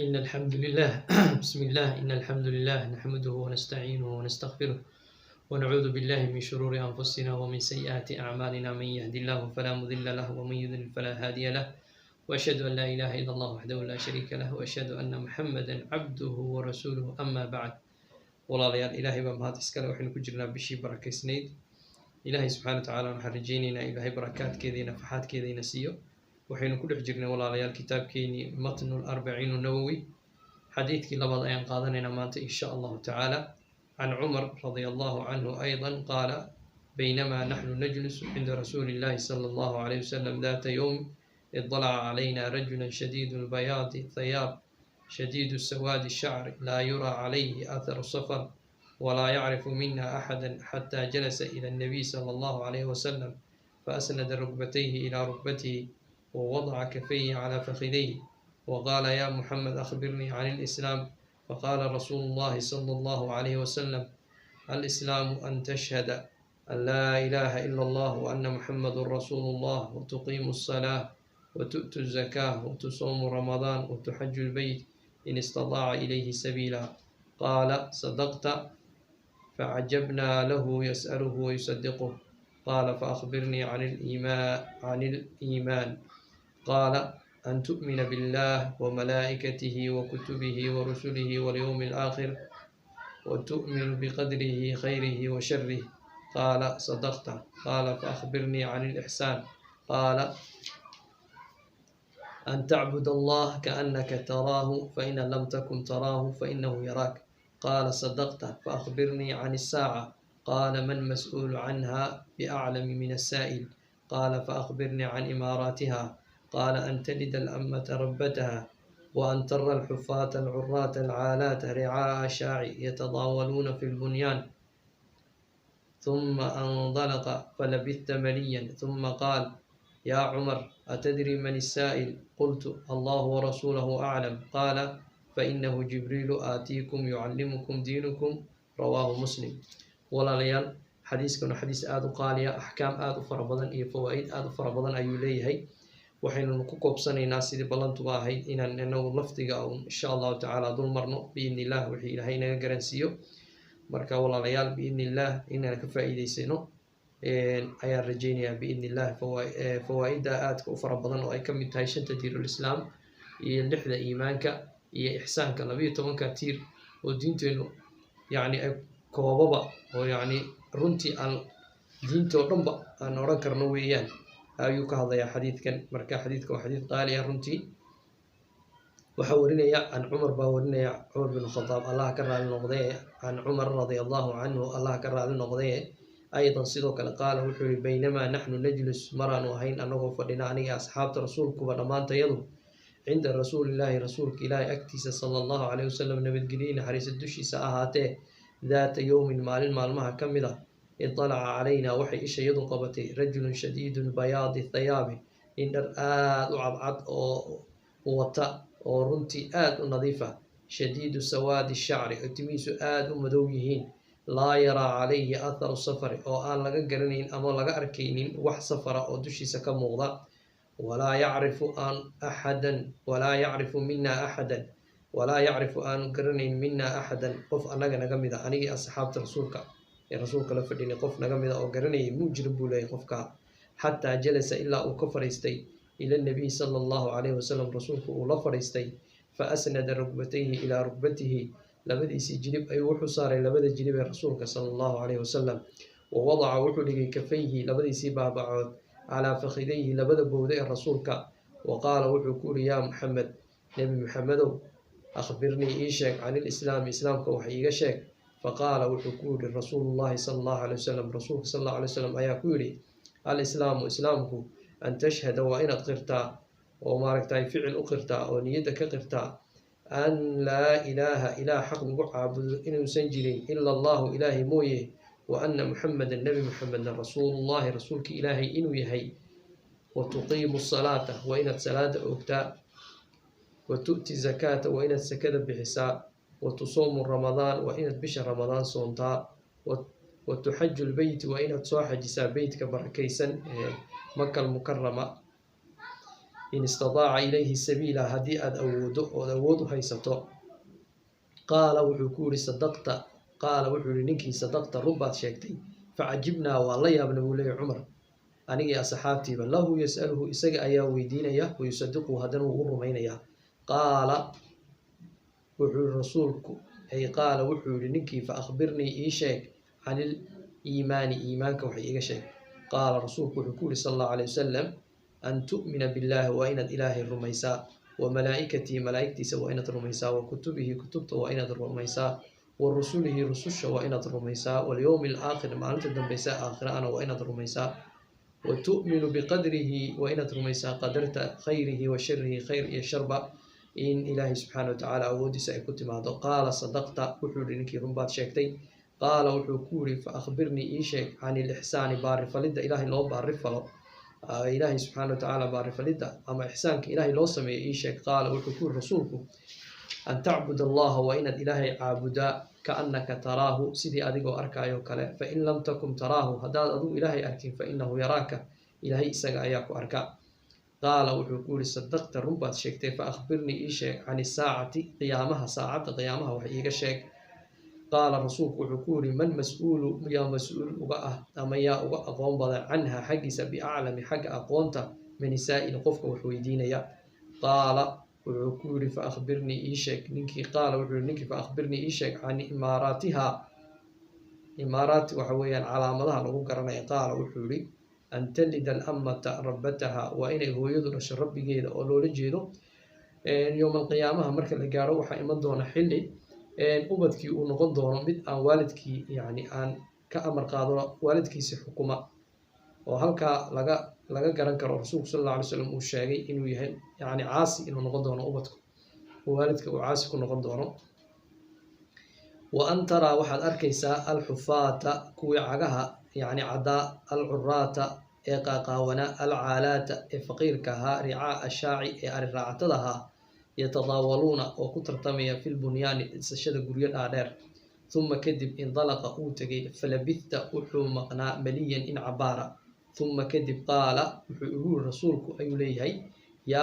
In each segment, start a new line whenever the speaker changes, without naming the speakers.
إن الحمد لله بسم الله إن الحمد لله نحمده ونستعينه ونستغفره ونعوذ بالله من شرور أنفسنا ومن سيئات أعمالنا من يهد الله فلا مضل له ومن يضلل فلا هادي له وأشهد أن لا إله إلا الله وحده لا شريك له وأشهد أن محمدا عبده ورسوله أما بعد walaalayaal ilaahay baa mahad iskale waxaynu ku jirnaa bishii barakaysnayd ilaahay subxaana watacaala waxaan rajaynaynaa ilaahay barakaadkeeda iyo nafaxaadkeeda ina siiyo waxaynu ku dhex jirnay walaalayaal kitaabkeenii matnu larbaciin nawowi xadiidkii labaad ayaan qaadanaynaa maanta insha allahu tacaala can cumar radia allahu canhu aydan qaala baynamaa naxnu najlisu cinda rasuuli illahi sala allahu alayh wasalam data yowm idalaca calayna rajula shadiidu lbayaadi thayaab شديد السواد الشعر لا يرى عليه أثر السفر ولا يعرف منا أحدا حتى جلس إلى النبي صلى الله عليه وسلم فأسند ركبتيه إلى ركبته ووضع كفيه على فخذيه وقال يا محمد أخبرني عن الإسلام فقال رسول الله صلى الله عليه وسلم الإسلام أن تشهد أن لا إله إلا الله وأن محمد رسول الله وتقيم الصلاة وتؤتي الزكاة وتصوم رمضان وتحج البيت إن استطاع إليه سبيلا قال صدقت فعجبنا له يسأله ويصدقه قال فأخبرني عن الإيمان قال أن تؤمن بالله وملائكته وكتبه ورسله واليوم الآخر وتؤمن بقدره خيره وشره قال صدقت قال فأخبرني عن الإحسان قال أن تعبد الله كأنك تراه فإن لم تكن تراه فإنه يراك قال صدقت فأخبرني عن الساعة قال ما المسؤول عنها بأعلم من السائل قال فأخبرني عن إماراتها قال أن تلد الأمة ربتها وأن ترى الحفاة العراة العالات رعاء شاعي يتضاولون في البنيان ثم انطلق فلبثت مليا ثم قال يا عمر أتدري من السائل قلت الله ورسوله أعلم قال فإنه جبريل آتيكم يعلمكم دينكم رواه مسلم ولا ليال حديثكم حديث آد قاليا أحكام آد فربضا إيه فوائد آد فربضا أي ليهي وحين نكوكب سنة ناس دي بلانتو باهي إنه لفتق أو إن شاء الله تعالى دول مرنو بإذن الله وحي إلهينا قرنسيو مركا ولا ليال بإذن الله إننا كفائدي سينو ayaan rajaynayaa biidni illahi fawaa-ida aadka u fara badan oo ay ka mid tahay 5 tiirulislaam iyo 6 iimaanka iyo ixsaanka 12 tiir oo diinteenu yacni ay koobaba oo yacni runtii aan diintoo dhanba aan odhan karno weeyaan ayuu ka hadlayaa xadiidkan marka xadiidka waa xadiid qaali ah runtii waxaa warinaya can cumar baa warinaya cumar bin khadaab allah ka raali noqdee can cumar radia allahu canhu allah ka raali noqdee أيضا sidoo kale qaala wuxuu yihi baynamaa naxnu najlis maraanu ahayn anagoo fadhina aniga asxaabta rasuulkuba dhammaantayadu cinda rasuulillaahi rasuulka ilaahi agtiisa sala allahu calayhi wasalam nabadgelye naxariisa dushiisa ahaatee daata yowmin maalin maalmaha ka mid ah idalaca calaynaa waxay ishayadu qabatay rajulun shadiidu lbayaadi thayaabi nin dhar aada u cadcad oo wata oo runtii aada u nadiifa shadiidu sawaadi shacri oo timihiisu aada u madow yihiin laa yaraa calayhi atharu safari oo aan laga garanayn ama laga arkaynin wax safara oo dushiisa ka muuqda walaa yacrifu aanu garanayn mina axadan qof annaga naga mid a anigii asxaabta rasuulka ee rasuulka la fadhinay qof naga mid a oo garanayay muu jirin buu leeyahy qofka xataa jalasa ilaa uu ka fadhiistay ila nabiy sala allahu calayhi wasalam rasuulku uu la fadhiistay fa asnada rukbatayhi ilaa rukbatihi labadiisii jilib ayuu wuxuu saaray labada jilib ee rasuulka sala allahu calayhi wasalam wa wadaca wuxuu dhigay kafayhi labadiisii baabacood calaa fakhidayhi labada bowda ee rasuulka wa qaala wuxuu ku yidhi yaa maxamed nebi maxamedow akhbirnii ii sheeg can ilislaami islaamka wax iiga sheeg faqaala wuxuu ku yidhi rasuulullahi sala allahu calay wasalam rasuulka sala allahu alay wasalam ayaa ku yidhi alislaamu islaamku an tashhada waa inaad qirtaa oo maaragtay ficil u qirtaa oo niyadda ka qirtaa an laa ilaaha ilaah xaq lagu caabudo inuusan jirin ila allahu ilaahay mooye wa anna muxamedan nebi muxamedna rasuulullahi rasuulka ilaahay inuu yahay wa tuqiimu salaata waa inaad salaada oogtaa wa tu'ti zakaata waa inaad sakada bixisaa wa tusoomu ramadaan waa inaad bisha ramadaan soontaa wa tuxaju lbeyti waa inaad soo xajisaa beytka barakaysan ee maka almukarama إن استطاع إليه السبيل هدي أود هيسته قال وحكوري صدقت قال وحوري نكي صدقت ربات شيكتي فعجبنا والله يا ابن ولي عمر أني أصحابتي بالله يسأله إسق أيا ويدينيا ويصدقه هدن ورمينيا قال وحور رسولك أي قال وحور نكي فأخبرني إيشيك عن الإيمان إيمانك وحي إيشيك قال رسولك وحكور صلى الله عليه وسلم أن تؤمن بالله وإن الإله الرميساء وملائكتي ملائكتي وإن الرميساء وكتبه كتبت وإن الرميساء ورسوله رسوش وإن الرميساء واليوم الآخر ما أنت الدنبيساء آخر أنا وإن الرميساء وتؤمن بقدره وإن الرميساء قدرت خيره وشره خير يشرب إن إلهي سبحانه وتعالى أودي سأكت ماذا قال صدقت وحوري رمبات شيكتي قال وحكوري فأخبرني إيشيك عن الإحسان بارف لدى إلهي لو بارف له إلهي سبحانه وتعالى بارف لدى أما إحسانك إلهي لو سمي إيشيك قال وحكور رسولك أن تعبد الله وإن الإلهي عابدا كأنك تراه سيدي أدقو أركايو كلا فإن لم تكن تراه هداد أدو إلهي أركين فإنه يراك إلهي إساق أياكو أركا قال وحكور صدقت رمبات شيكتي فأخبرني إيشيك عن الساعة قيامها ساعة قيامها وحييك شيك قال رسولك وحكوري من مسؤول يا مسؤول أغاه أما يا أغاه أقوم بضع عنها حقس بأعلم حق أقوانته من نساء قفك وحويدين يا قال وحكوري فأخبرني إيشيك نكي قال وحكوري نكي فأخبرني إيشيك عن إماراتها إمارات وحويا على مدها لغو قرنا قال وحكوري أن تلد الأمة ربتها وإن هو يدرس ربي جيدا أولو لجيدو يوم القيامة مركز لقارو وحا إمان دون حلي ubadkii uu noqon doono mid aan waalidkii aan ka amar qaado waalidkiisa xukuma oo halka laga garan karo rasuulku sallallahu alayhi wasallam uu sheegay inuu yahay caasi inuu noqon doono ubadku waalidka uu caasi ku noqon doono wa antara waxaad arkaysaa alxufaata kuwii cagaha cadaa alcuraata ee qaaqaawana alcaalaata ee faqiirka ahaa ricaa ashaaci ee ari raacatada ahaa يتضاولون وكترتمي في البنيان السشد قرية آدار ثم كذب انطلق أوتقي فلبثت أحو مقناء مليا إن عبارة ثم كذب قال وحيقول رسولك أي ليهي يا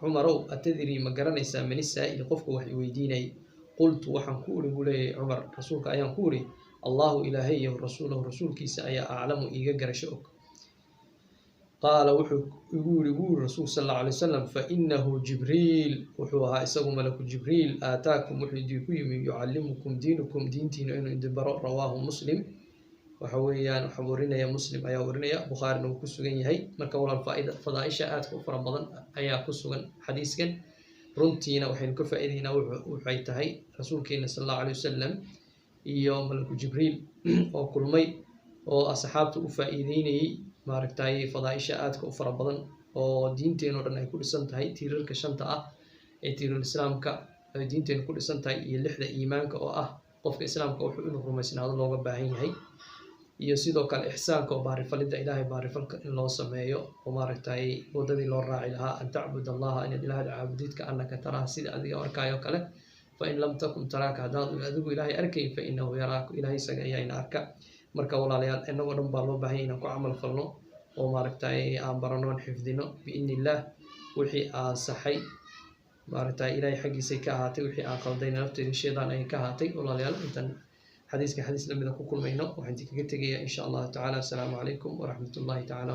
عمرو أتدري مقرنيسا من السائل قفك وحي ويديني قلت وحنكوري ولي عمر رسولك أيان كوري الله إلهي ورسوله رسولك سأيا أعلم إيقاقر شؤك قال وحو رسول صلى الله عليه وسلم فإنه جبريل وحوها إساق ملك جبريل آتاكم وحيديكم يعلمكم دينكم دينتين إنه اندبراء رواه مسلم وحويان وحورنا يا مسلم أيا ورنا يا بخاري وكسوغن يهي مركا ولا الفائدة فضائشة آتك وفرمضان أيا كسوغن حديثكن رنتينا وحين كفائدين وحيتهي رسول كينا صلى الله عليه وسلم يوم ملك جبريل وكل مي وأصحابته وفائديني maaragtay fadaaisha aadka u fara badan oo diinteenu dhan ay ku dhisan tahay tiirarka shanta ah ee tiirul islaamka ay diinteenu ku dhisan tahay iyo lixda iimaanka oo ah qofka islaamka wuxuu inuu rumaysnaado looga baahan yahay iyo sidoo kale ihsaanka oo baarifalida ilaahay baarifalka in loo sameeyo oo maaragtay wadadii loo raaci lahaa an ta'bud allaha in ilaahay caabudidka annaka taraha sida adiga arkaayo kale fa in lam takun taraka hadaad adigu ilaahay arkay fa innahu yaraaku ilaahay isaga ayaa arka marka walaalayaal inagoo dhan baa loo baahan yahay inaan ku camal falno oo maaragtay aan barano xifdino biidnillah wixii aan saxay maaragtay ilaahay xaqiisa ka ahaatay wixii aan qalday nafteeda sheedaan ay ka ahaatay walaalayaal intan xadiiska xadiis lamida ku kulmayno waxaan kaga tegayaa insha Allah ta'ala assalamu alaykum wa rahmatullahi ta'ala